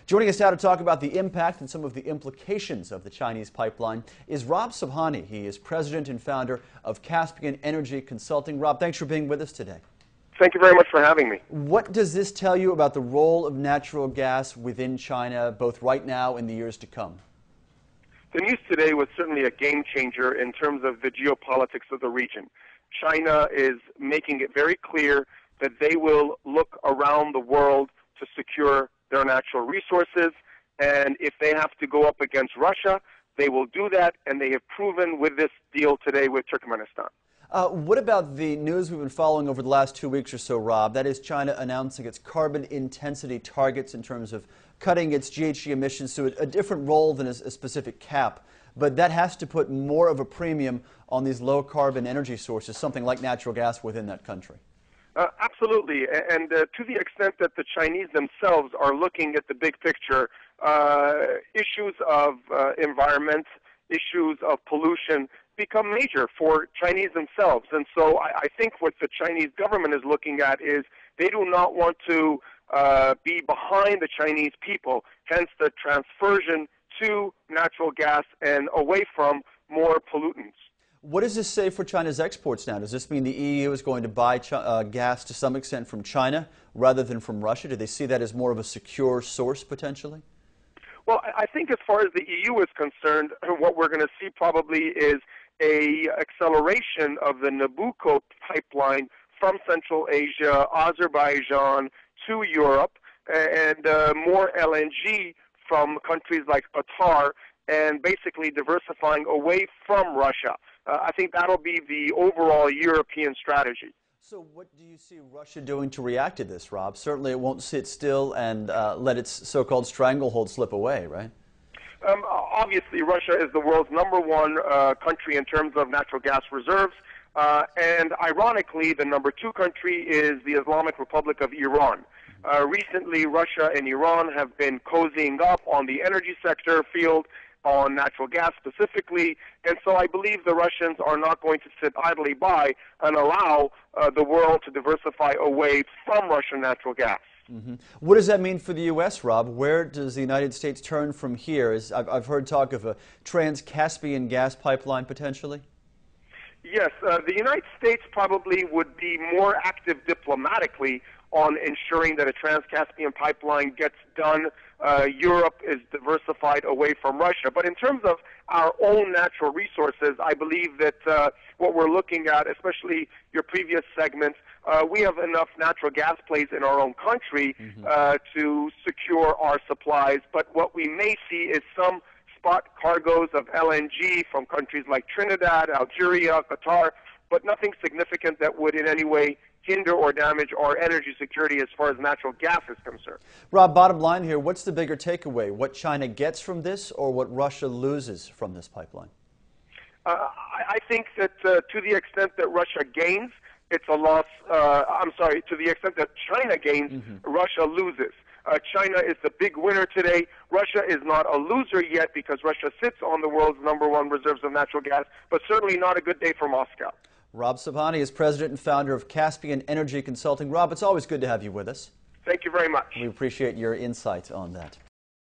Joining us now to talk about the impact and some of the implications of the Chinese pipeline is Rob Sobhani. He is president and founder of Caspian Energy Consulting. Rob, thanks for being with us today. Thank you very much for having me. What does this tell you about the role of natural gas within China, both right now and the years to come? The news today was certainly a game changer in terms of the geopolitics of the region. China is making it very clear that they will look around the world to secure their natural resources, and if they have to go up against Russia, they will do that, and they have proven with this deal today with Turkmenistan. What about the news we've been following over the last 2 weeks or so, Rob? That is China announcing its carbon intensity targets in terms of cutting its GHG emissions to a different role than a specific cap. But that has to put more of a premium on these low-carbon energy sources, something like natural gas within that country. Absolutely, and to the extent that the Chinese themselves are looking at the big picture, issues of environment, issues of pollution become major for Chinese themselves. And so I think what the Chinese government is looking at is they do not want to be behind the Chinese people, hence the transversion to natural gas and away from more pollutants. What does this say for China's exports now? Does this mean the EU is going to buy gas to some extent from China rather than from Russia? Do they see that as more of a secure source potentially? Well, I think as far as the EU is concerned, what we're going to see probably is an acceleration of the Nabucco pipeline from Central Asia, Azerbaijan to Europe, and more LNG from countries like Qatar, and basically diversifying away from Russia. I think that'll be the overall European strategy. So what do you see Russia doing to react to this, Rob? Certainly it won't sit still and let its so-called stranglehold slip away, right? Obviously, Russia is the world's #1 country in terms of natural gas reserves. And ironically, the #2 country is the Islamic Republic of Iran. Recently, Russia and Iran have been cozying up on the energy sector field, on natural gas specifically, and so I believe the Russians are not going to sit idly by and allow the world to diversify away from Russian natural gas. Mm-hmm. What does that mean for the U.S., Rob? Where does the United States turn from here? I've heard talk of a trans-Caspian gas pipeline potentially. Yes, the United States probably would be more active diplomatically on ensuring that a trans-Caspian pipeline gets done. Europe is diversified away from Russia. But in terms of our own natural resources, I believe that what we're looking at, especially your previous segment, we have enough natural gas plays in our own country to secure our supplies. But what we may see is some spot cargoes of LNG from countries like Trinidad, Algeria, Qatar, but nothing significant that would in any way hinder or damage our energy security as far as natural gas is concerned. Rob, bottom line here, what's the bigger takeaway? What China gets from this or what Russia loses from this pipeline? I think that to the extent that Russia gains, it's a loss. To the extent that China gains, Russia loses. China is the big winner today. Russia is not a loser yet because Russia sits on the world's #1 reserves of natural gas, but certainly not a good day for Moscow. Rob Sobhani is president and founder of Caspian Energy Consulting. Rob, it's always good to have you with us. Thank you very much. We appreciate your insight on that.